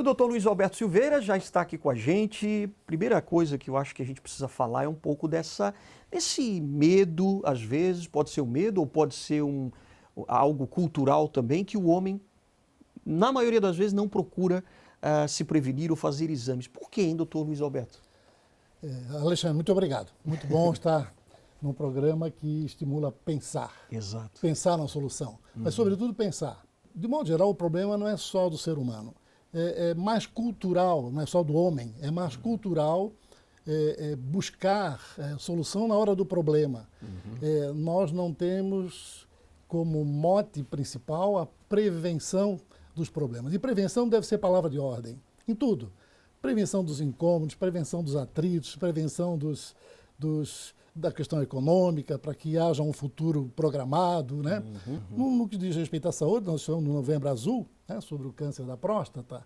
o doutor Luiz Alberto Silveira já está aqui com a gente. Primeira coisa que eu acho que a gente precisa falar é um pouco desse medo, às vezes, pode ser um medo ou pode ser algo cultural também, que o homem, na maioria das vezes, não procura se prevenir ou fazer exames. Por que, hein, doutor Luiz Alberto? Alexandre, muito obrigado. Muito bom estar num programa que estimula pensar. Exato. Pensar na solução, mas sobretudo pensar. De modo geral, o problema não é só do ser humano. É mais cultural, não é só do homem, é mais cultural buscar solução na hora do problema. Nós não temos como mote principal a prevenção dos problemas. E prevenção deve ser palavra de ordem, em tudo. Prevenção dos incômodos, prevenção dos atritos, prevenção da questão econômica, para que haja um futuro programado, né? No que diz respeito à saúde, nós estamos no Novembro Azul, né, sobre o câncer da próstata,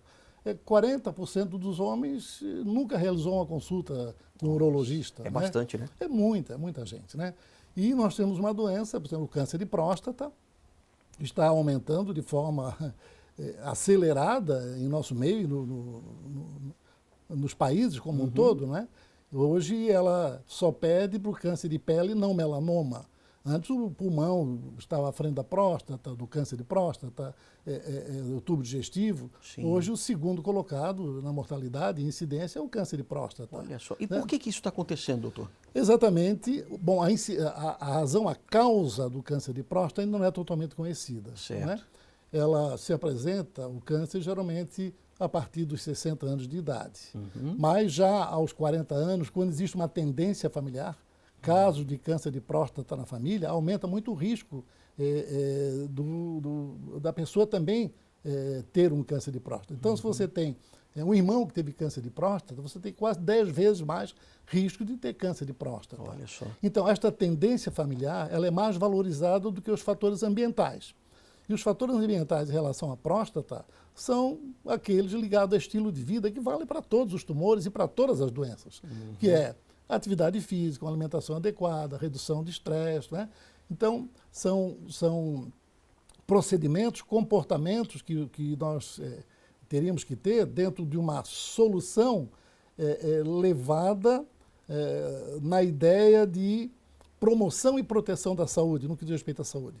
40% dos homens nunca realizou uma consulta com um urologista. É bastante, né? É muita gente, né? E nós temos uma doença, por exemplo, o câncer de próstata, está aumentando de forma acelerada em nosso meio, nos países como um todo, né? Hoje ela só pede para o câncer de pele não melanoma. Antes o pulmão estava à frente da próstata, do câncer de próstata, o tubo digestivo. Sim. Hoje o segundo colocado na mortalidade e incidência é o câncer de próstata. Olha só. E por que isso está acontecendo, doutor? Exatamente. Bom, a razão, a causa do câncer de próstata ainda não é totalmente conhecida. Certo. Né? Ela se apresenta, o câncer, geralmente a partir dos 60 anos de idade. Mas já aos 40 anos, quando existe uma tendência familiar, casos de câncer de próstata na família, aumenta muito o risco da pessoa também ter um câncer de próstata. Então, se você tem um irmão que teve câncer de próstata, você tem quase 10 vezes mais risco de ter câncer de próstata. Olha só. Então, esta tendência familiar, ela é mais valorizada do que os fatores ambientais. E os fatores ambientais em relação à próstata são aqueles ligados ao estilo de vida que valem para todos os tumores e para todas as doenças, que é atividade física, uma alimentação adequada, redução de estresse, né? Então, são procedimentos, comportamentos que nós teríamos que ter dentro de uma solução levada na ideia de promoção e proteção da saúde, no que diz respeito à saúde.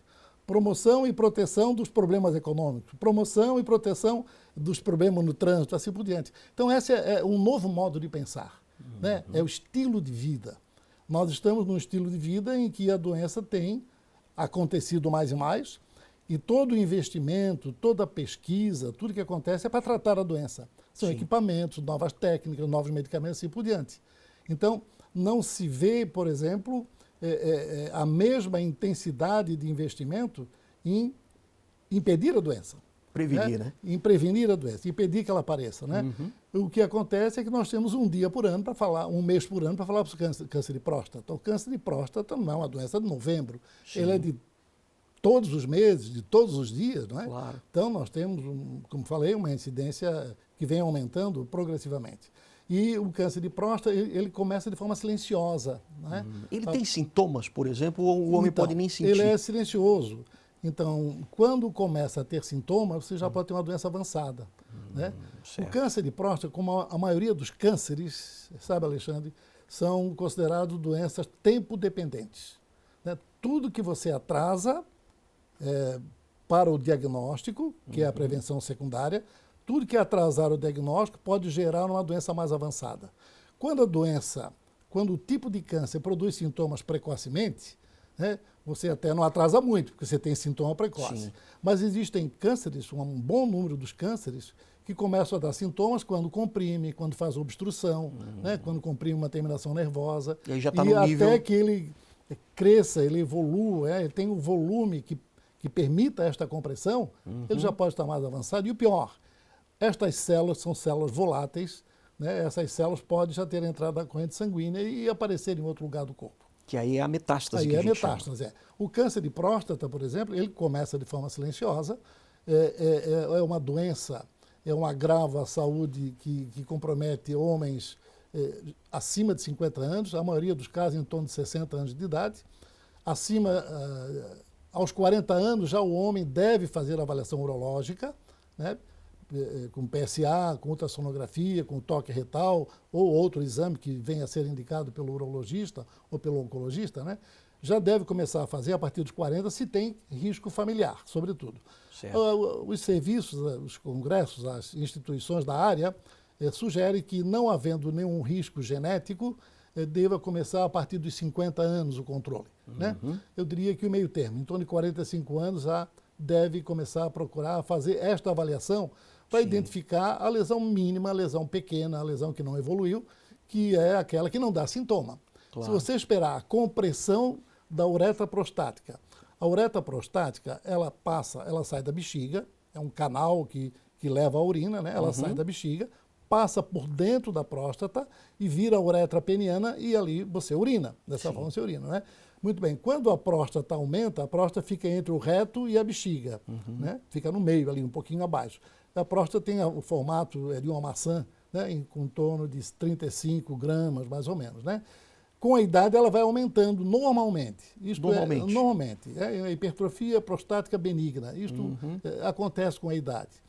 Promoção e proteção dos problemas econômicos, promoção e proteção dos problemas no trânsito, assim por diante. Então, esse é um novo modo de pensar, né? É o estilo de vida. Nós estamos num estilo de vida em que a doença tem acontecido mais e mais, e todo o investimento, toda a pesquisa, tudo que acontece é para tratar a doença. São equipamentos, novas técnicas, novos medicamentos, assim por diante. Então, não se vê, por exemplo, a mesma intensidade de investimento em impedir a doença. Prevenir, né? Em prevenir a doença, impedir que ela apareça, né? O que acontece é que nós temos um dia por ano para falar, um mês por ano para falar sobre câncer de próstata. O câncer de próstata não é uma doença de novembro, ele é de todos os meses, de todos os dias, não é? Claro. Então nós temos, como falei, uma incidência que vem aumentando progressivamente. E o câncer de próstata, ele começa de forma silenciosa. Né? Ele tem sintomas, por exemplo, ou o homem pode nem sentir? Ele é silencioso. Então, quando começa a ter sintomas, você já pode ter uma doença avançada. Né? O câncer de próstata, como a maioria dos cânceres, sabe, Alexandre, são considerados doenças tempo-dependentes. Né? Tudo que você atrasa para o diagnóstico, que é a prevenção secundária, tudo que atrasar o diagnóstico pode gerar uma doença mais avançada. Quando o tipo de câncer produz sintomas precocemente, né, você até não atrasa muito, porque você tem sintoma precoce. Sim. Mas existem cânceres, um bom número dos cânceres, que começam a dar sintomas quando comprime, quando faz obstrução, né, quando comprime uma terminação nervosa. E aí já está no nível... até que ele cresça, ele evolua, ele tem um volume que permita esta compressão, ele já pode estar mais avançado. E o pior, estas células são células voláteis, né? Essas células podem já ter entrado na corrente sanguínea e aparecer em outro lugar do corpo. Que aí é a metástase. Aí que é a a gente metástase. chama. O câncer de próstata, por exemplo, ele começa de forma silenciosa, é uma doença, é um agravo à saúde que compromete homens acima de 50 anos, a maioria dos casos em torno de 60 anos de idade. Aos 40 anos já o homem deve fazer avaliação urológica, né? com PSA, com ultrassonografia, com toque retal ou outro exame que venha a ser indicado pelo urologista ou pelo oncologista, né? Já deve começar a fazer a partir dos 40 se tem risco familiar, sobretudo. Os serviços, os congressos, as instituições da área sugerem que, não havendo nenhum risco genético, deva começar a partir dos 50 anos o controle. Né? Eu diria que o meio termo, em torno de 45 anos, já deve começar a procurar fazer esta avaliação para identificar a lesão mínima, a lesão pequena, a lesão que não evoluiu, que é aquela que não dá sintoma. Claro. Se você esperar a compressão da uretra prostática, a uretra prostática, ela sai da bexiga, é um canal que leva a urina, né? Ela sai da bexiga, passa por dentro da próstata e vira a uretra peniana e ali você urina. Dessa forma você urina, né? Muito bem. Quando a próstata aumenta, a próstata fica entre o reto e a bexiga, né? Fica no meio ali, um pouquinho abaixo. A próstata tem o formato de uma maçã, né? Com torno de 35 gramas, mais ou menos, né? Com a idade, ela vai aumentando normalmente. Normalmente. É a hipertrofia prostática benigna. Isto acontece com a idade.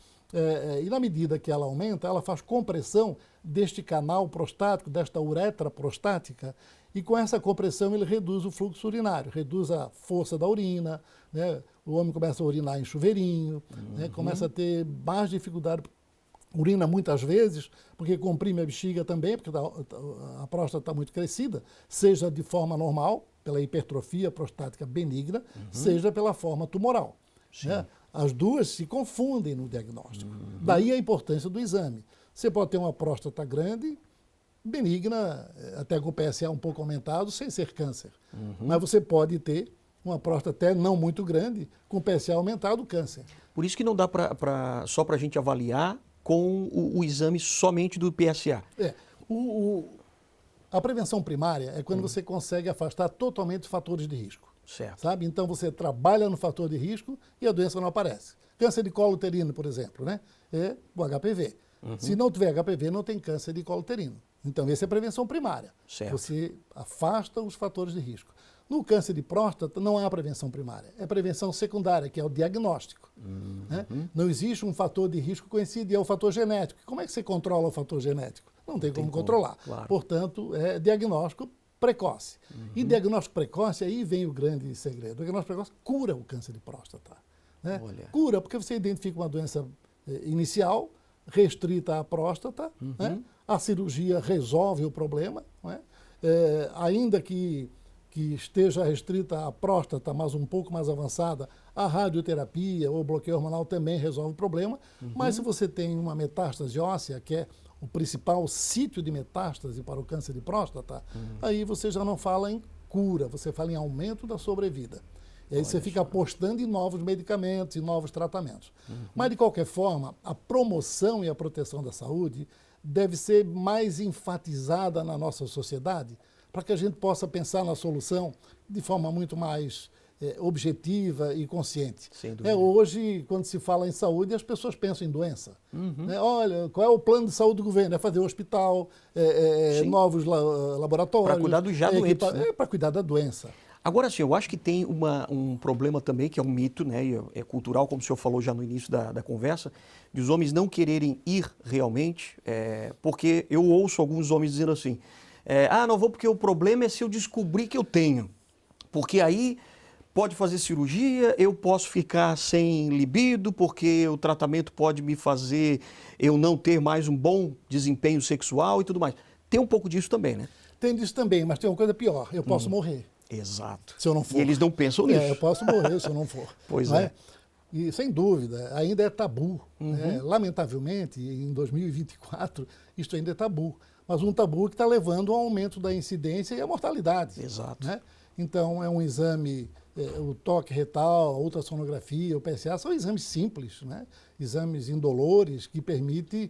E na medida que ela aumenta, ela faz compressão deste canal prostático, desta uretra prostática, e com essa compressão ele reduz o fluxo urinário, reduz a força da urina, né? O homem começa a urinar em chuveirinho, né? Começa a ter mais dificuldade, urina muitas vezes, porque comprime a bexiga também, porque a próstata está muito crescida, seja de forma normal, pela hipertrofia prostática benigna, seja pela forma tumoral. Né? As duas se confundem no diagnóstico. Daí a importância do exame. Você pode ter uma próstata grande, benigna, até com PSA um pouco aumentado, sem ser câncer. Mas você pode ter uma próstata até não muito grande, com PSA aumentado, câncer. Por isso que não dá só para a gente avaliar com o exame somente do PSA. A prevenção primária é quando você consegue afastar totalmente os fatores de risco. Certo. Sabe? Então você trabalha no fator de risco e a doença não aparece. Câncer de colo uterino, por exemplo, né? É o HPV. Se não tiver HPV, não tem câncer de colo uterino. Então, essa é a prevenção primária. Certo. Você afasta os fatores de risco. No câncer de próstata, não há prevenção primária. É prevenção secundária, que é o diagnóstico. Né? Não existe um fator de risco conhecido, e é o fator genético. Como é que você controla o fator genético? Não tem como controlar. Claro. Portanto, é diagnóstico precoce. E diagnóstico precoce, aí vem o grande segredo. O diagnóstico precoce cura o câncer de próstata. Né? Cura, porque você identifica uma doença inicial, restrita à próstata, né? A cirurgia resolve o problema, né? Ainda que esteja restrita à próstata, mas um pouco mais avançada, a radioterapia ou bloqueio hormonal também resolve o problema, mas se você tem uma metástase óssea, que é o principal sítio de metástase para o câncer de próstata, aí você já não fala em cura, você fala em aumento da sobrevida. E aí você fica apostando em novos medicamentos, em novos tratamentos. Mas, de qualquer forma, a promoção e a proteção da saúde deve ser mais enfatizada na nossa sociedade, para que a gente possa pensar na solução de forma muito mais objetiva e consciente. Sem dúvida. Hoje, quando se fala em saúde, as pessoas pensam em doença. Né? Olha, qual é o plano de saúde do governo? É fazer hospital, novos laboratórios. Para cuidar dos já doentes. Né? Para cuidar da doença. Agora, sim, eu acho que tem um problema também, que é um mito, né, é cultural, como o senhor falou já no início da conversa, de os homens não quererem ir realmente, porque eu ouço alguns homens dizendo assim, não vou porque o problema é se eu descobrir que eu tenho, porque aí pode fazer cirurgia, eu posso ficar sem libido, porque o tratamento pode me fazer eu não ter mais um bom desempenho sexual e tudo mais. Tem um pouco disso também, né? Tem disso também, mas tem uma coisa pior, eu posso morrer. Exato. Se eu não for. E eles não pensam nisso. Eu posso morrer se eu não for. Pois é. E, sem dúvida, ainda é tabu. Né? Lamentavelmente, em 2024, isso ainda é tabu. Mas um tabu que está levando ao aumento da incidência e a mortalidade. Exato. Né? Então, é um exame, o toque retal, a ultrassonografia, o PSA, são exames simples, né? Exames indolores que permitem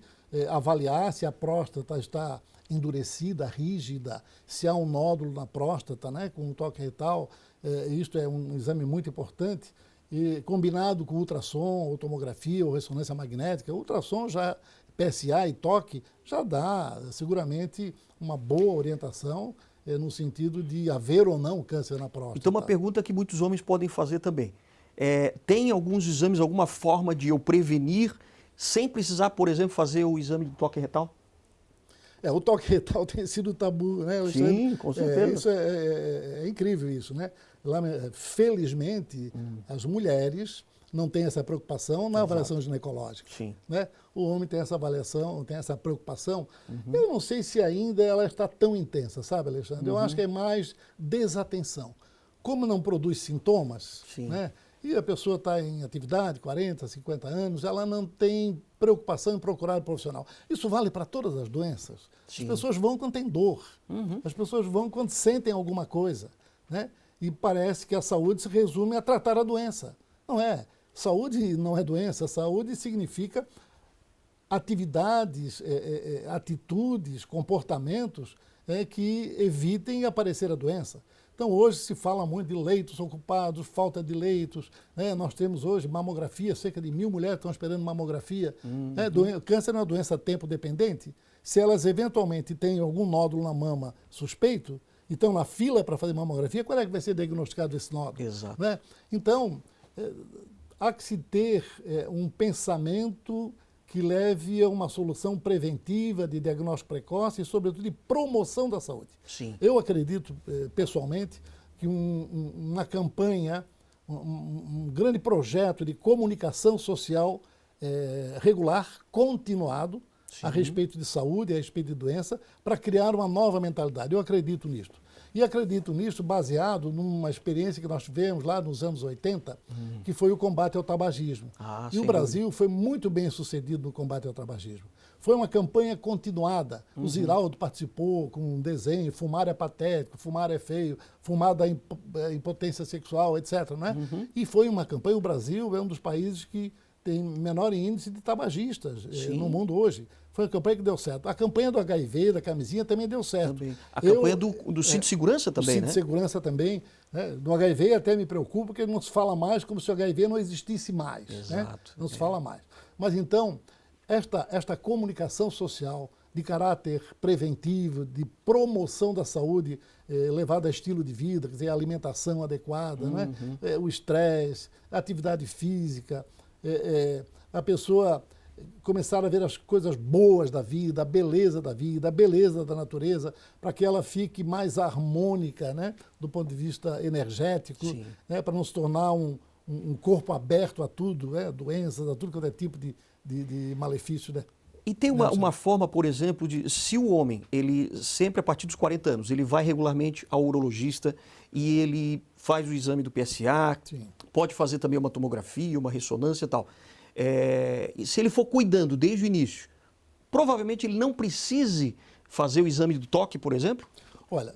avaliar se a próstata está endurecida, rígida, se há um nódulo na próstata, né, com o toque retal. Isto é um exame muito importante, e combinado com ultrassom, ou tomografia, ou ressonância magnética. O ultrassom, PSA e toque, já dá seguramente uma boa orientação no sentido de haver ou não câncer na próstata. Então, uma pergunta que muitos homens podem fazer também. Tem alguns exames, alguma forma de eu prevenir sem precisar, por exemplo, fazer o exame de toque retal? O toque retal tem sido tabu, né? Sim, com certeza. Isso é incrível isso, né? Felizmente, as mulheres não têm essa preocupação na avaliação ginecológica. Sim. Né? O homem tem essa avaliação, tem essa preocupação. Eu não sei se ainda ela está tão intensa, sabe, Alexandre? Eu acho que é mais desatenção. Como não produz sintomas, Sim. né? E a pessoa está em atividade, 40, 50 anos, ela não tem preocupação em procurar um profissional. Isso vale para todas as doenças. Sim. As pessoas vão quando têm dor. As pessoas vão quando sentem alguma coisa. Né? E parece que a saúde se resume a tratar a doença. Não é. Saúde não é doença. Saúde significa atividades, atitudes, comportamentos que evitem aparecer a doença. Então, hoje se fala muito de leitos ocupados, falta de leitos. Né? Nós temos hoje mamografia, cerca de 1.000 mulheres estão esperando mamografia. Câncer é uma doença tempo-dependente. Se elas eventualmente têm algum nódulo na mama suspeito, e estão na fila para fazer mamografia, quando é que vai ser diagnosticado esse nódulo? Exato. Né? Então, há que se ter um pensamento que leve a uma solução preventiva de diagnóstico precoce e, sobretudo, de promoção da saúde. Sim. Eu acredito, pessoalmente, que uma campanha, um grande projeto de comunicação social regular, continuado, a respeito de saúde, a respeito de doença, para criar uma nova mentalidade. Eu acredito nisto. E acredito nisto baseado numa experiência que nós tivemos lá nos anos 80, que foi o combate ao tabagismo. E o Brasil foi muito bem sucedido no combate ao tabagismo. Foi uma campanha continuada. O Ziraldo participou com um desenho, fumar é patético, fumar é feio, fumar dá impotência sexual, etc. Né? E foi uma campanha, o Brasil é um dos países que tem menor índice de tabagistas no mundo hoje. Foi uma campanha que deu certo. A campanha do HIV, da camisinha, também deu certo. Também. A campanha do cinto de segurança também, né? Do cinto de segurança também. Né? Do HIV até me preocupa, porque não se fala mais como se o HIV não existisse mais. Exato. Né? Não se fala mais. Mas então, esta comunicação social de caráter preventivo, de promoção da saúde levada a estilo de vida, quer dizer, a alimentação adequada, né? O estresse, a atividade física, a pessoa começar a ver as coisas boas da vida, a beleza da natureza, para que ela fique mais harmônica, né, do ponto de vista energético, né, para não se tornar um corpo aberto a tudo, doenças, a tudo que é tipo de malefício. Né? E tem uma forma, por exemplo, de se o homem, ele sempre a partir dos 40 anos, ele vai regularmente ao urologista e ele faz o exame do PSA, pode fazer também uma tomografia, uma ressonância e tal. Se ele for cuidando desde o início, provavelmente ele não precise fazer o exame do toque, por exemplo? Olha,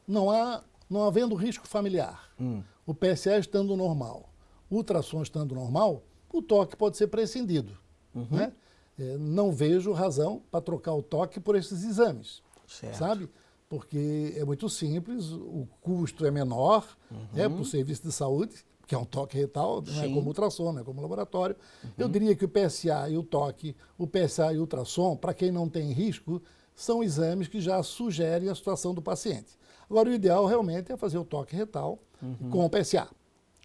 não havendo risco familiar, o PSA estando normal, o ultrassom estando normal, o toque pode ser prescindido. Né? Não vejo razão para trocar o toque por esses exames, sabe? Porque é muito simples, o custo é menor para o serviço de saúde, que é um toque retal, não é como ultrassom, não é como laboratório. Eu diria que o PSA e o toque, o PSA e o ultrassom, para quem não tem risco, são exames que já sugerem a situação do paciente. Agora, o ideal realmente é fazer o toque retal com o PSA.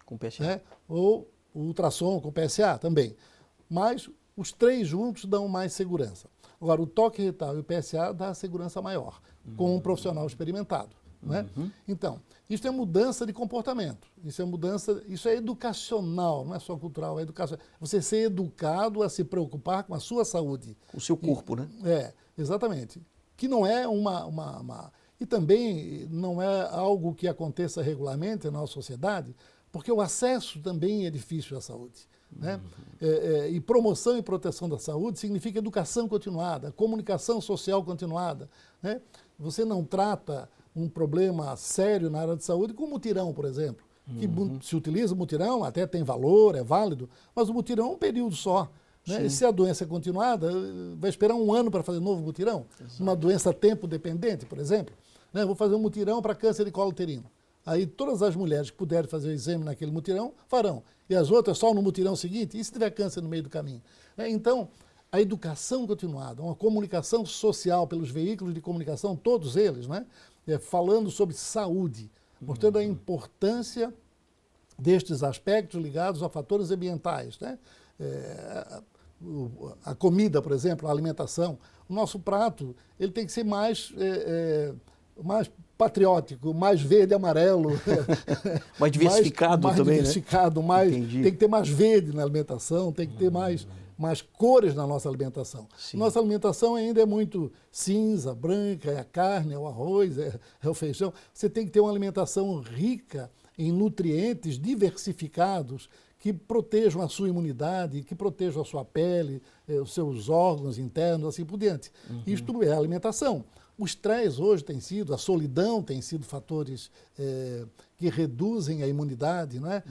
Com o PSA. Né? Ou o ultrassom com o PSA também. Mas os três juntos dão mais segurança. Agora, o toque retal e o PSA dá segurança maior, com um profissional experimentado. Né? Então, isso é mudança de comportamento, isso é educacional, não é só cultural, é educacional. Você ser educado a se preocupar com a sua saúde. O seu corpo, né? Exatamente. Que não é E também não é algo que aconteça regularmente na nossa sociedade, porque o acesso também é difícil à saúde. Né? E promoção e proteção da saúde significa educação continuada, comunicação social continuada. Né? Você não trata um problema sério na área de saúde com o mutirão, por exemplo, que se utiliza o mutirão, até tem valor, é válido, mas o mutirão é um período só. Né? E se a doença é continuada, vai esperar um ano para fazer novo mutirão? Exato. Uma doença tempo-dependente, por exemplo. Né? Vou fazer um mutirão para câncer de colo uterino. Aí todas as mulheres que puderem fazer o exame naquele mutirão, farão. E as outras só no mutirão seguinte, e se tiver câncer no meio do caminho? Então, a educação continuada, uma comunicação social pelos veículos de comunicação, todos eles, né? Falando sobre saúde, mostrando a importância destes aspectos ligados a fatores ambientais. Né? a comida, por exemplo, a alimentação. O nosso prato ele tem que ser mais patriótico, mais verde e amarelo. Mais diversificado mais também, diversificado, né? Tem que ter mais verde na alimentação, tem que ter mais cores na nossa alimentação. Sim. Nossa alimentação ainda é muito cinza, branca, é a carne, é o arroz, é o feijão. Você tem que ter uma alimentação rica em nutrientes diversificados que protejam a sua imunidade, que protejam a sua pele, os seus órgãos internos, assim por diante. Isto é a alimentação. O estresse hoje tem sido, a solidão tem sido fatores que reduzem a imunidade, não é?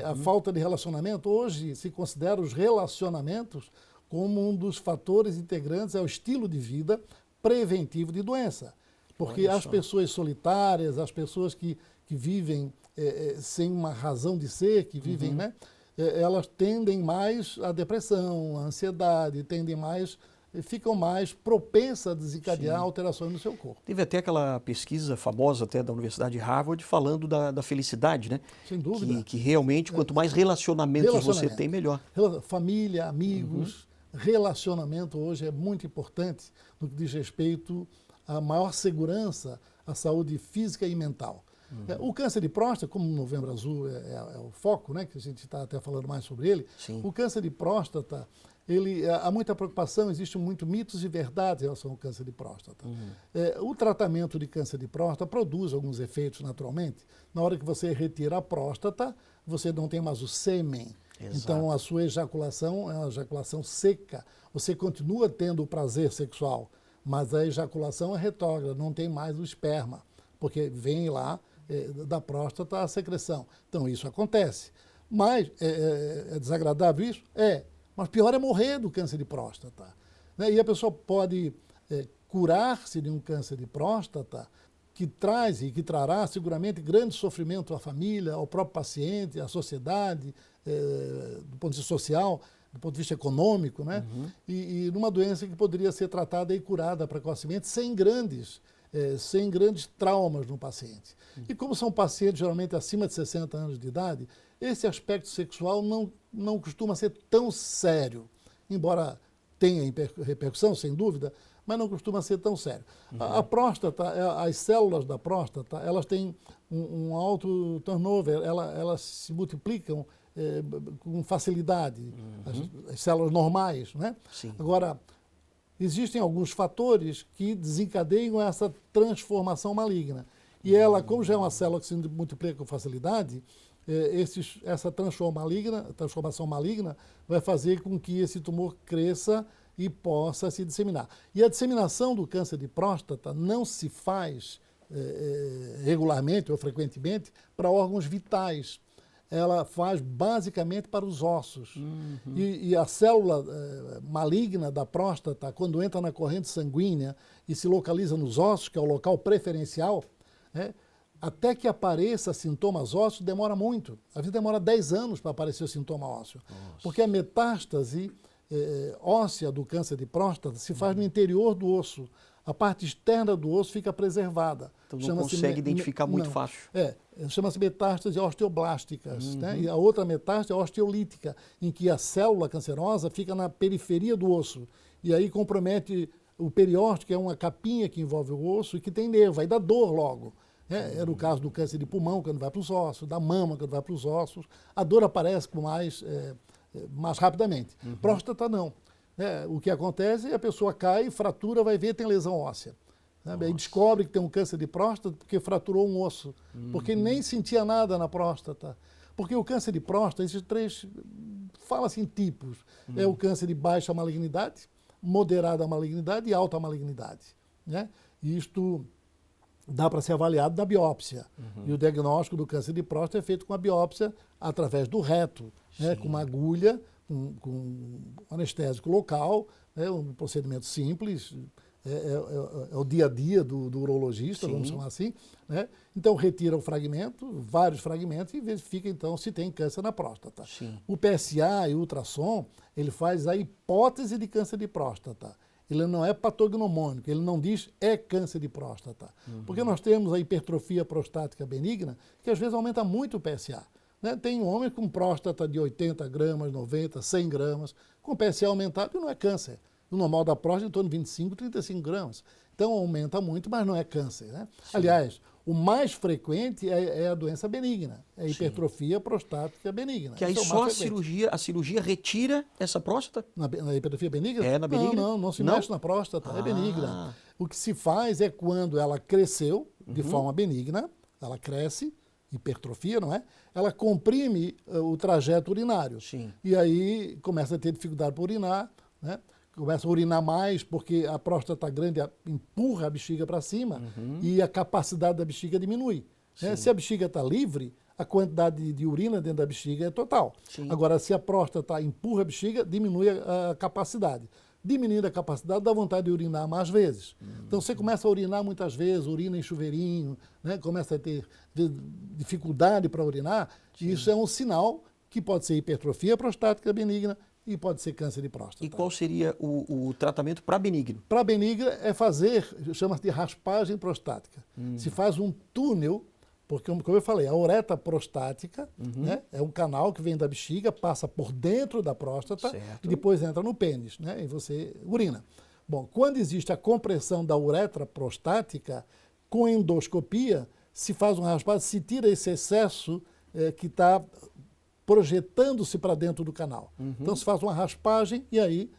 A falta de relacionamento, hoje se considera os relacionamentos como um dos fatores integrantes ao estilo de vida preventivo de doença. Porque as pessoas solitárias, as pessoas que vivem sem uma razão de ser, que vivem, né? Elas tendem mais à depressão, à ansiedade, ficam mais propensas a desencadear alterações no seu corpo. Teve até aquela pesquisa famosa até da Universidade de Harvard falando da felicidade, né? Sem dúvida. Que realmente, quanto mais relacionamentos você tem, melhor. Família, amigos, relacionamento hoje é muito importante no que diz respeito à maior segurança, à saúde física e mental. O câncer de próstata, como o Novembro Azul é o foco, né, que a gente está até falando mais sobre ele, Sim. O câncer de próstata, há muita preocupação, existe muito mitos e verdades em relação ao câncer de próstata. O tratamento de câncer de próstata produz alguns efeitos naturalmente. Na hora que você retira a próstata, você não tem mais o sêmen. Exato. Então a sua ejaculação é uma ejaculação seca. Você continua tendo o prazer sexual, mas a ejaculação é retrógrada, não tem mais o esperma, porque vem lá da próstata a secreção. Então isso acontece. Mas é desagradável isso? Mas pior é morrer do câncer de próstata. Né? E a pessoa pode curar-se de um câncer de próstata que traz e que trará seguramente grande sofrimento à família, ao próprio paciente, à sociedade, do ponto de vista social, do ponto de vista econômico, né? E numa doença que poderia ser tratada e curada precocemente sem grandes traumas no paciente. E como são pacientes geralmente acima de 60 anos de idade, esse aspecto sexual não costuma ser tão sério, embora tenha repercussão, sem dúvida, mas não costuma ser tão sério. A próstata, as células da próstata, elas têm um alto turnover, elas se multiplicam com facilidade, as células normais, né? Sim. Agora, existem alguns fatores que desencadeiam essa transformação maligna. E ela, como já é uma célula que se multiplica com facilidade, essa transformação maligna vai fazer com que esse tumor cresça e possa se disseminar. E a disseminação do câncer de próstata não se faz regularmente ou frequentemente para órgãos vitais. Ela faz basicamente para os ossos. E a célula maligna da próstata, quando entra na corrente sanguínea e se localiza nos ossos, que é o local preferencial, né, até que apareça sintomas ósseos, demora muito. Às vezes demora 10 anos para aparecer o sintoma ósseo. Nossa. Porque a metástase óssea do câncer de próstata se faz no interior do osso. A parte externa do osso fica preservada. Então não consegue identificar muito fácil. Chama-se metástase osteoblásticas. Né? E a outra metástase é osteolítica, em que a célula cancerosa fica na periferia do osso. E aí compromete o periósteo, que é uma capinha que envolve o osso e que tem nervo, aí dá dor logo. Era o caso do câncer de pulmão, quando vai para os ossos, da mama, quando vai para os ossos. A dor aparece com mais rapidamente. Próstata, não. O que acontece é a pessoa cai, fratura, vai ver, tem lesão óssea. Aí descobre que tem um câncer de próstata porque fraturou um osso, porque nem sentia nada na próstata. Porque o câncer de próstata, esses três, fala-se em tipos. É o câncer de baixa malignidade, moderada malignidade e alta malignidade. Né? E isto dá para ser avaliado na biópsia. E o diagnóstico do câncer de próstata é feito com a biópsia através do reto, né? Com uma agulha, com anestésico local, um procedimento simples, é o dia a dia do urologista, vamos chamar assim. Né? Então retira o fragmento, vários fragmentos, e verifica então se tem câncer na próstata. Sim. O PSA e o ultrassom, ele faz a hipótese de câncer de próstata. Ele não é patognomônico, ele não diz é câncer de próstata. Porque nós temos a hipertrofia prostática benigna, que às vezes aumenta muito o PSA. né? Tem homem com próstata de 80 gramas, 90, 100 gramas, com PSA aumentado e não é câncer. O normal da próstata é em torno de 25, 35 gramas. Então aumenta muito, mas não é câncer, né? Aliás, o mais frequente é a doença benigna, é a hipertrofia prostática benigna. Que aí só a cirurgia retira essa próstata? Na hipertrofia benigna? É, na benigna? Não se mexe na próstata, é benigna. O que se faz é quando ela cresceu de forma benigna, ela cresce, hipertrofia, não é? Ela comprime o trajeto urinário. Sim. E aí começa a ter dificuldade para urinar, né? Começa a urinar mais porque a próstata grande empurra a bexiga para cima e a capacidade da bexiga diminui. Né? Se a bexiga está livre, a quantidade de urina dentro da bexiga é total. Sim. Agora, se a próstata empurra a bexiga, diminui a capacidade. Diminuindo a capacidade, dá vontade de urinar mais vezes. Então, você começa a urinar muitas vezes, urina em chuveirinho, né? Começa a ter dificuldade para urinar, e isso é um sinal que pode ser hipertrofia prostática benigna, e pode ser câncer de próstata. E qual seria o tratamento para benigno? Para benigna é fazer, chama-se de raspagem prostática. Se faz um túnel, porque, como eu falei, a uretra prostática, né, é um canal que vem da bexiga, passa por dentro da próstata e depois entra no pênis, né, e você urina. Bom, quando existe a compressão da uretra prostática, com endoscopia, se faz uma raspagem, se tira esse excesso que está projetando-se para dentro do canal. Então se faz uma raspagem e aí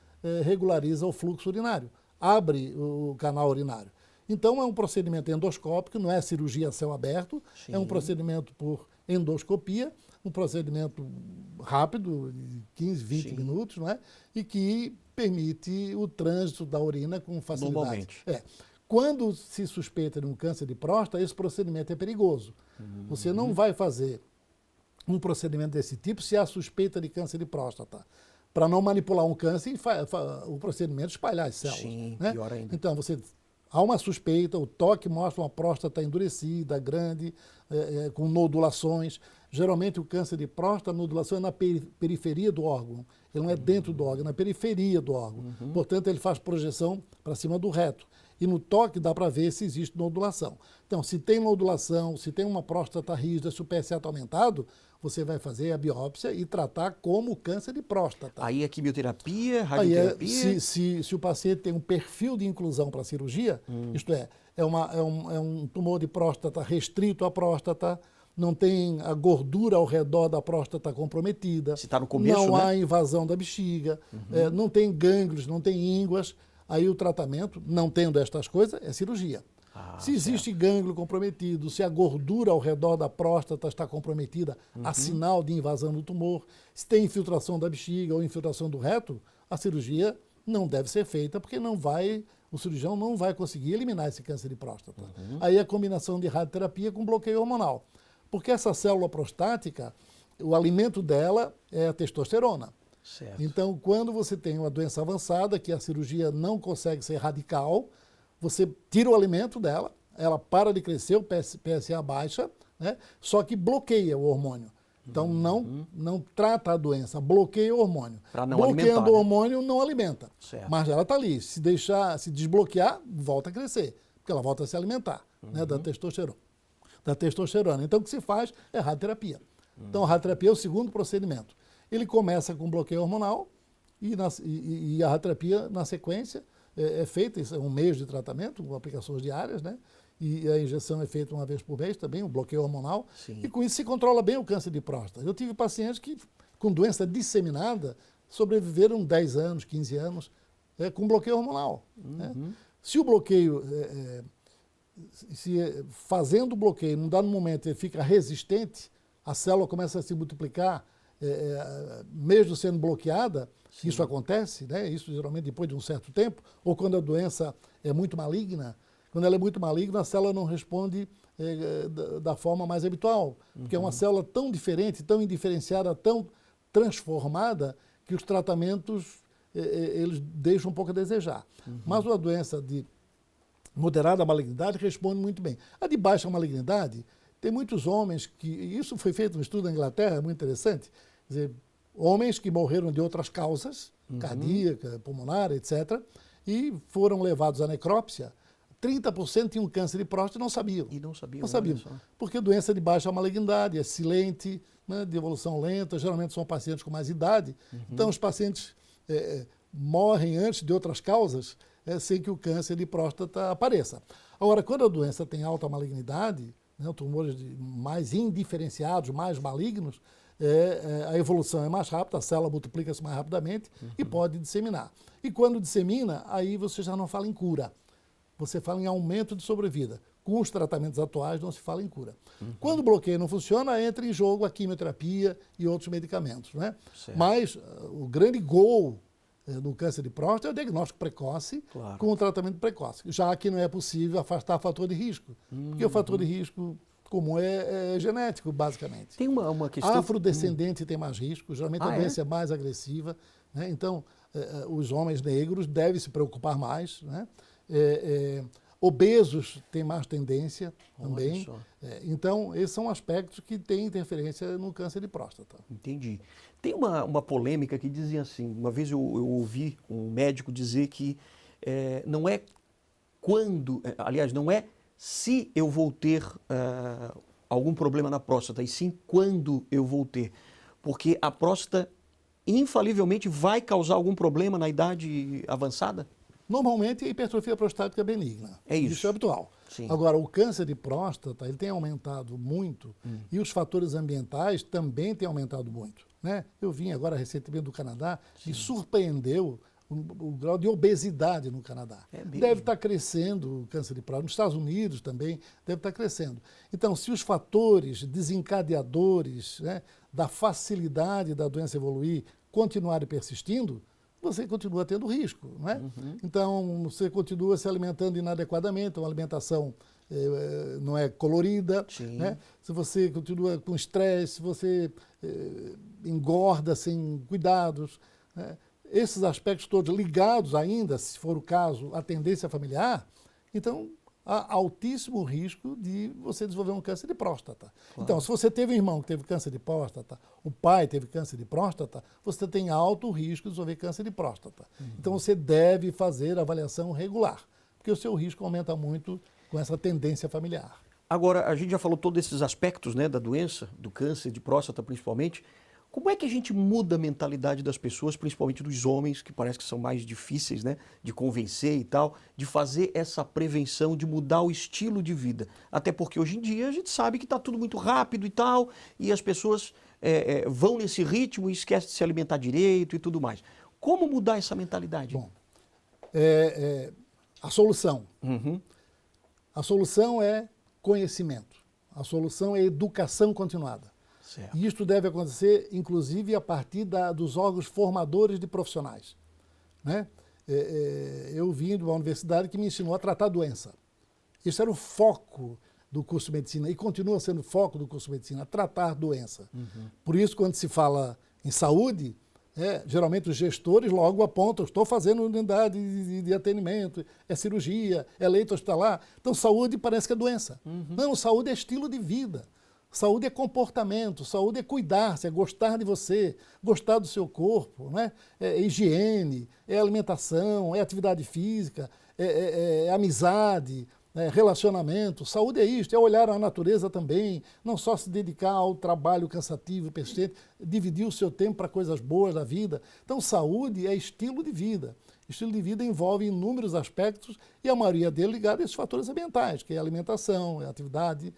regulariza o fluxo urinário, abre o canal urinário. Então é um procedimento endoscópico, não é cirurgia a céu aberto, é um procedimento por endoscopia, um procedimento rápido, de 15, 20 minutos, não é? E que permite o trânsito da urina com facilidade. Normalmente. Quando se suspeita de um câncer de próstata, esse procedimento é perigoso. Você não vai fazer um procedimento desse tipo se há suspeita de câncer de próstata, para não manipular um câncer e o procedimento espalhar as células. Sim, né? pior ainda. Então, há uma suspeita, o toque mostra uma próstata endurecida, grande, com nodulações. Geralmente o câncer de próstata, a nodulação é na periferia do órgão, ele não é dentro do órgão, é na periferia do órgão. Portanto, ele faz projeção para cima do reto. E no toque dá para ver se existe nodulação. Então, se tem nodulação, se tem uma próstata rígida, se o PSA está aumentado, você vai fazer a biópsia e tratar como câncer de próstata. Aí é quimioterapia, radioterapia? Aí se o paciente tem um perfil de inclusão para a cirurgia, isto é um tumor de próstata restrito à próstata, não tem a gordura ao redor da próstata comprometida, se está no começo, não né? há invasão da bexiga, não tem gânglios, não tem ínguas, aí o tratamento, não tendo estas coisas, é cirurgia. Se existe gânglio comprometido, se a gordura ao redor da próstata está comprometida, há sinal de invasão do tumor, se tem infiltração da bexiga ou infiltração do reto, a cirurgia não deve ser feita porque o cirurgião não vai conseguir eliminar esse câncer de próstata. Aí a combinação de radioterapia com bloqueio hormonal. Porque essa célula prostática, o alimento dela é a testosterona. Certo. Então, quando você tem uma doença avançada, que a cirurgia não consegue ser radical, você tira o alimento dela, ela para de crescer, o PSA baixa, né? Só que bloqueia o hormônio. Então, não trata a doença, bloqueia o hormônio. Bloqueando o hormônio, não alimenta. Certo. Mas ela está ali. Se desbloquear, volta a crescer, porque ela volta a se alimentar, né, da testosterona. Então, o que se faz é radioterapia. Então, a radioterapia é o segundo procedimento. Ele começa com bloqueio hormonal e a radioterapia, na sequência, é feita, isso é um mês de tratamento, com aplicações diárias, né? E a injeção é feita uma vez por mês também, o bloqueio hormonal. Sim. E com isso se controla bem o câncer de próstata. Eu tive pacientes que, com doença disseminada, sobreviveram 10 anos, 15 anos, com bloqueio hormonal. Né? Se o bloqueio, fazendo o bloqueio, num dado momento ele fica resistente, a célula começa a se multiplicar, mesmo sendo bloqueada, isso acontece, né? Isso geralmente depois de um certo tempo, ou quando a doença é muito maligna. Quando ela é muito maligna, a célula não responde da forma mais habitual, porque é uma célula tão diferente, tão indiferenciada, tão transformada, que os tratamentos eles deixam um pouco a desejar. Mas uma doença de moderada malignidade responde muito bem. A de baixa malignidade, tem muitos homens que... Isso foi feito um estudo na Inglaterra, muito interessante. Quer dizer, homens que morreram de outras causas, cardíaca, pulmonar, etc., e foram levados à necrópsia. 30% tinham câncer de próstata e não sabiam. E não sabiam. Não sabiam. Porque doença de baixa malignidade, é silente, né, de evolução lenta, geralmente são pacientes com mais idade, então os pacientes morrem antes de outras causas, sem que o câncer de próstata apareça. Agora, quando a doença tem alta malignidade, né, tumores mais indiferenciados, mais malignos, a evolução é mais rápida, a célula multiplica-se mais rapidamente e pode disseminar. E quando dissemina, aí você já não fala em cura, você fala em aumento de sobrevida. Com os tratamentos atuais não se fala em cura. Quando o bloqueio não funciona, entra em jogo a quimioterapia e outros medicamentos, né? Mas o grande gol do câncer de próstata é o diagnóstico precoce, claro, com o tratamento precoce, já que não é possível afastar fator de risco, porque o fator de risco comum é genético, basicamente. Tem uma questão... Afrodescendente tem mais risco, geralmente a doença é mais agressiva, né? Então, os homens negros devem se preocupar mais, né? Obesos têm mais tendência também. Então, esses são aspectos que têm interferência no câncer de próstata. Entendi. Tem uma polêmica que dizia assim, uma vez eu ouvi um médico dizer que não é quando, aliás, não é se eu vou ter algum problema na próstata, e sim quando eu vou ter. Porque a próstata infalivelmente vai causar algum problema na idade avançada? Normalmente, a hipertrofia prostática é benigna. É isso. Isso é habitual. Sim. Agora, o câncer de próstata ele tem aumentado muito e os fatores ambientais também têm aumentado muito, né? Eu vim agora recentemente do Canadá e surpreendeu o grau de obesidade no Canadá. Deve estar crescendo o câncer de próstata. Nos Estados Unidos também deve estar crescendo. Então, se os fatores desencadeadores, né, da facilidade da doença evoluir continuarem persistindo, você continua tendo risco, não é? Então, você continua se alimentando inadequadamente, uma alimentação não é colorida, né? Se você continua com estresse, se você engorda sem cuidados, né? Esses aspectos todos ligados ainda, se for o caso, à tendência familiar, então há altíssimo risco de você desenvolver um câncer de próstata. Claro. Então, se você teve um irmão que teve câncer de próstata, o pai teve câncer de próstata, você tem alto risco de desenvolver câncer de próstata. Então, você deve fazer avaliação regular, porque o seu risco aumenta muito com essa tendência familiar. Agora, a gente já falou todos esses aspectos, né, da doença, do câncer de próstata principalmente. Como é que a gente muda a mentalidade das pessoas, principalmente dos homens, que parece que são mais difíceis, né, de convencer e tal, de fazer essa prevenção, de mudar o estilo de vida? Até porque hoje em dia a gente sabe que está tudo muito rápido e tal, e as pessoas vão nesse ritmo e esquecem de se alimentar direito e tudo mais. Como mudar essa mentalidade? Bom, a solução. A solução é conhecimento. A solução é educação continuada. Certo. E isto deve acontecer, inclusive, a partir dos órgãos formadores de profissionais, né? Eu vim de uma universidade que me ensinou a tratar a doença. Isso era o foco do curso de medicina e continua sendo o foco do curso de medicina, tratar a doença. Por isso, quando se fala em saúde, geralmente os gestores logo apontam, estou fazendo unidade de atendimento, é cirurgia, é leito hospitalar. Então, saúde parece que é doença. Não, saúde é estilo de vida. Saúde é comportamento, saúde é cuidar-se, é gostar de você, gostar do seu corpo, né? É higiene, é alimentação, é atividade física, é amizade, relacionamento. Saúde é isto, é olhar a natureza também, não só se dedicar ao trabalho cansativo, persistente, dividir o seu tempo para coisas boas da vida. Então, saúde é estilo de vida. Estilo de vida envolve inúmeros aspectos e a maioria deles ligado a esses fatores ambientais, que é alimentação, é atividade.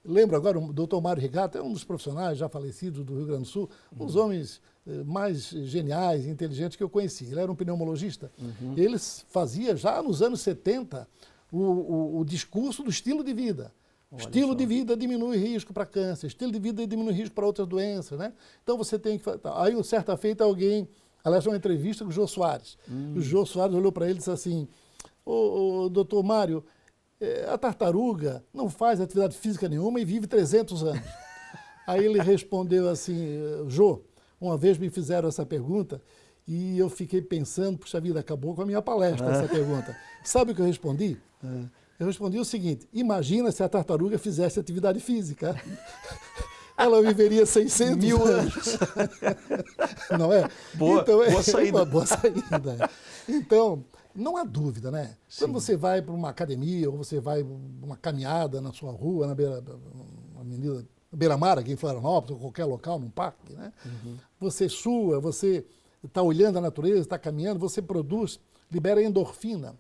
Lembro agora, o Dr. Mário Rigato é um dos profissionais já falecidos do Rio Grande do Sul, um dos homens mais geniais e inteligentes que eu conheci. Ele era um pneumologista. Ele fazia já nos anos 70 o discurso do estilo de vida. Estilo de vida diminui risco para câncer, estilo de vida diminui risco para outras doenças, né? Então você tem que... Aí, certa feita, alguém... Aliás, uma entrevista com o Jô Soares. O Jô Soares olhou para ele e disse assim, doutor Mário, a tartaruga não faz atividade física nenhuma e vive 300 anos. Aí ele respondeu assim, Jô, uma vez me fizeram essa pergunta e eu fiquei pensando, puxa vida, acabou com a minha palestra essa pergunta. Sabe o que eu respondi? Eu respondi o seguinte, imagina se a tartaruga fizesse atividade física. Ela viveria 600 mil anos. Não é? Boa, então, boa saída. Uma boa saída. Então, não há dúvida, né? Sim. Quando você vai para uma academia ou você vai uma caminhada na sua rua, na beira da avenida beira-mar aqui em Florianópolis, ou qualquer local, num parque, né? Você sua, você está olhando a natureza, está caminhando, você produz, libera endorfina,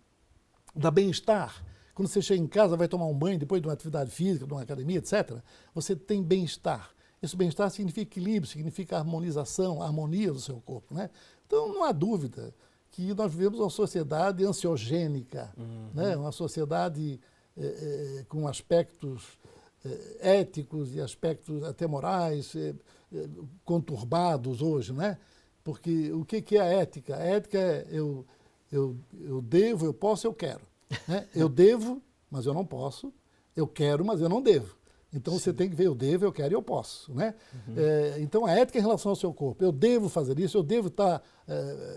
dá bem-estar. Quando você chega em casa, vai tomar um banho depois de uma atividade física, de uma academia, etc., você tem bem-estar. Esse bem-estar significa equilíbrio, significa harmonização, harmonia do seu corpo, né? Então, não há dúvida que nós vivemos uma sociedade ansiogênica, né? Uma sociedade com aspectos éticos e aspectos até morais conturbados hoje, né? Porque o que é a ética? A ética é eu devo, eu posso, eu quero. Né? Eu devo, mas eu não posso. Eu quero, mas eu não devo. Então, você tem que ver, eu devo, eu quero e eu posso. Né? Então, a ética em relação ao seu corpo. Eu devo fazer isso, eu devo estar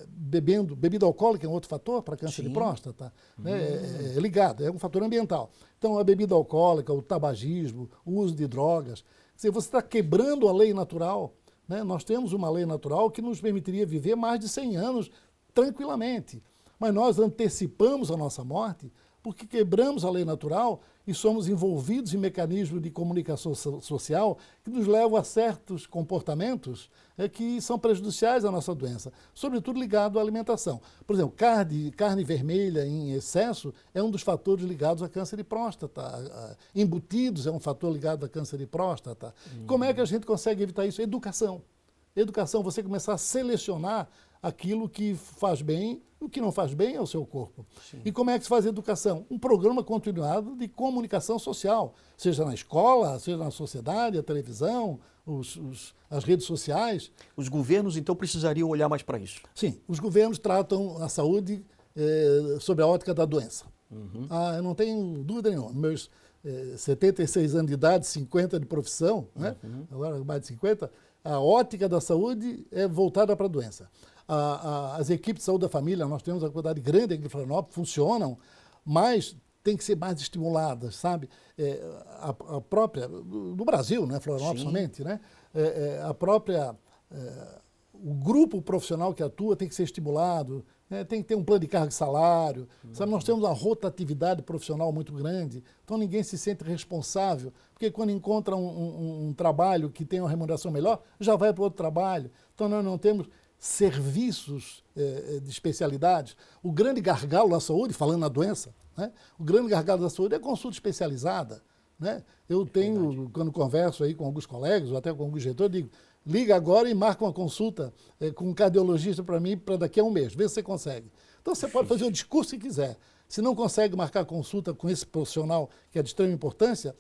bebendo. Bebida alcoólica é um outro fator para câncer de próstata. Né? É ligado, é um fator ambiental. Então, a bebida alcoólica, o tabagismo, o uso de drogas. Quer dizer, você está quebrando a lei natural. Né? Nós temos uma lei natural que nos permitiria viver mais de 100 anos tranquilamente. Mas nós antecipamos a nossa morte porque quebramos a lei natural e somos envolvidos em mecanismos de comunicação social que nos levam a certos comportamentos que são prejudiciais à nossa doença, sobretudo ligado à alimentação. Por exemplo, carne vermelha em excesso é um dos fatores ligados a câncer de próstata. Embutidos é um fator ligado a câncer de próstata. Como é que a gente consegue evitar isso? Educação. Educação, você começar a selecionar aquilo que faz bem, o que não faz bem ao seu corpo. Sim. E como é que se faz educação? Um programa continuado de comunicação social, seja na escola, seja na sociedade, a televisão, as redes sociais. Os governos, então, precisariam olhar mais para isso? Sim, os governos tratam a saúde sob a ótica da doença. Eu não tenho dúvida nenhuma. Meus 76 anos de idade, 50 de profissão, né? Agora mais de 50, a ótica da saúde é voltada para a doença. As equipes de saúde da família, nós temos uma quantidade grande aqui em Florianópolis, funcionam, mas tem que ser mais estimuladas, sabe? A própria, no Brasil, né? Florianópolis somente, né? O grupo profissional que atua tem que ser estimulado, né? Tem que ter um plano de cargo e salário, sabe? Nós temos uma rotatividade profissional muito grande, então ninguém se sente responsável, porque quando encontra um trabalho que tem uma remuneração melhor, já vai para outro trabalho. Então nós não temos serviços de especialidades. O grande gargalo da saúde, falando na doença, né? O grande gargalo da saúde é a consulta especializada. Né? Eu tenho, quando converso aí com alguns colegas, ou até com alguns diretores, digo, liga agora e marca uma consulta com um cardiologista para mim para daqui a um mês, vê se você consegue. Então você pode fazer o discurso que quiser. Se não consegue marcar consulta com esse profissional que é de extrema importância,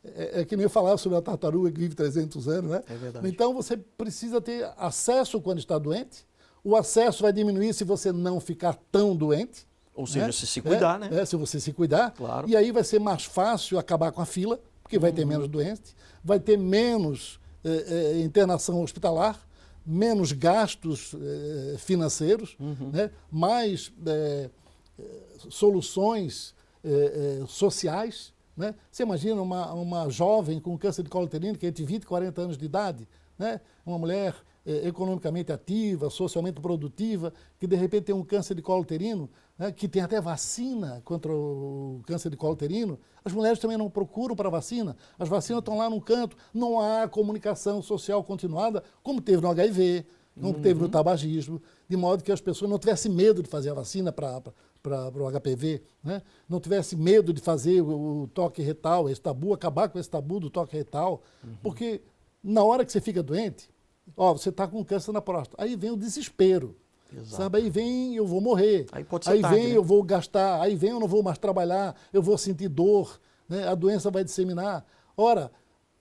é que nem eu falava sobre a tartaruga que vive 300 anos, né? É verdade. Então você precisa ter acesso quando está doente. O acesso vai diminuir se você não ficar tão doente. Ou seja, se se cuidar, né? Se você se cuidar. Claro. E aí vai ser mais fácil acabar com a fila, porque vai ter menos doentes, vai ter menos internação hospitalar, menos gastos financeiros, né? Mais soluções sociais. Né? Você imagina uma jovem com câncer de colo uterino, que é de 20, 40 anos de idade, né? Uma mulher economicamente ativa, socialmente produtiva, que de repente tem um câncer de colo uterino, né? Que tem até vacina contra o câncer de colo uterino. As mulheres também não procuram para vacina, as vacinas estão lá num canto, não há comunicação social continuada, como teve no HIV, como teve no tabagismo, de modo que as pessoas não tivessem medo de fazer a vacina para o HPV, né? Não tivesse medo de fazer o toque retal, esse tabu, acabar com esse tabu do toque retal, porque na hora que você fica doente, você está com câncer na próstata, aí vem o desespero, sabe? Aí vem eu vou morrer, aí pode ser tarde, vem né? eu vou gastar, aí vem eu não vou mais trabalhar, eu vou sentir dor, né? A doença vai disseminar. Ora,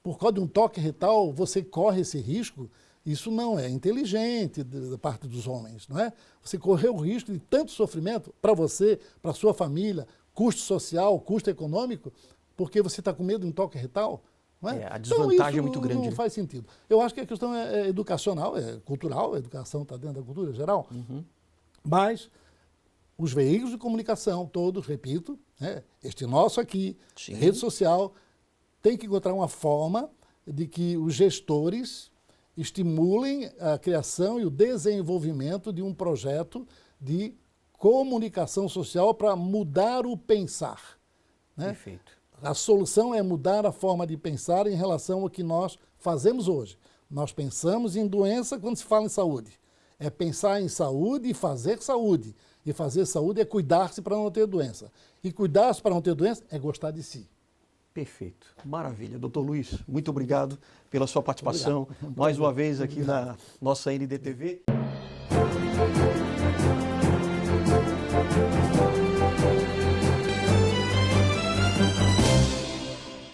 por causa de um toque retal, você corre esse risco. Isso não é inteligente da parte dos homens, não é? Você correu o risco de tanto sofrimento para você, para a sua família, custo social, custo econômico, porque você está com medo de um toque retal, não é? A desvantagem então, isso é muito grande. Não faz sentido. Eu acho que a questão é educacional, é cultural, a educação está dentro da cultura geral, mas os veículos de comunicação todos, repito, né? Este nosso aqui, rede social, tem que encontrar uma forma de que os gestores estimulem a criação e o desenvolvimento de um projeto de comunicação social para mudar o pensar. Né? Perfeito. A solução é mudar a forma de pensar em relação ao que nós fazemos hoje. Nós pensamos em doença quando se fala em saúde. É pensar em saúde e fazer saúde. E fazer saúde é cuidar-se para não ter doença. E cuidar-se para não ter doença é gostar de si. Perfeito. Maravilha. Doutor Luiz, muito obrigado pela sua participação mais uma vez aqui na nossa NDTV.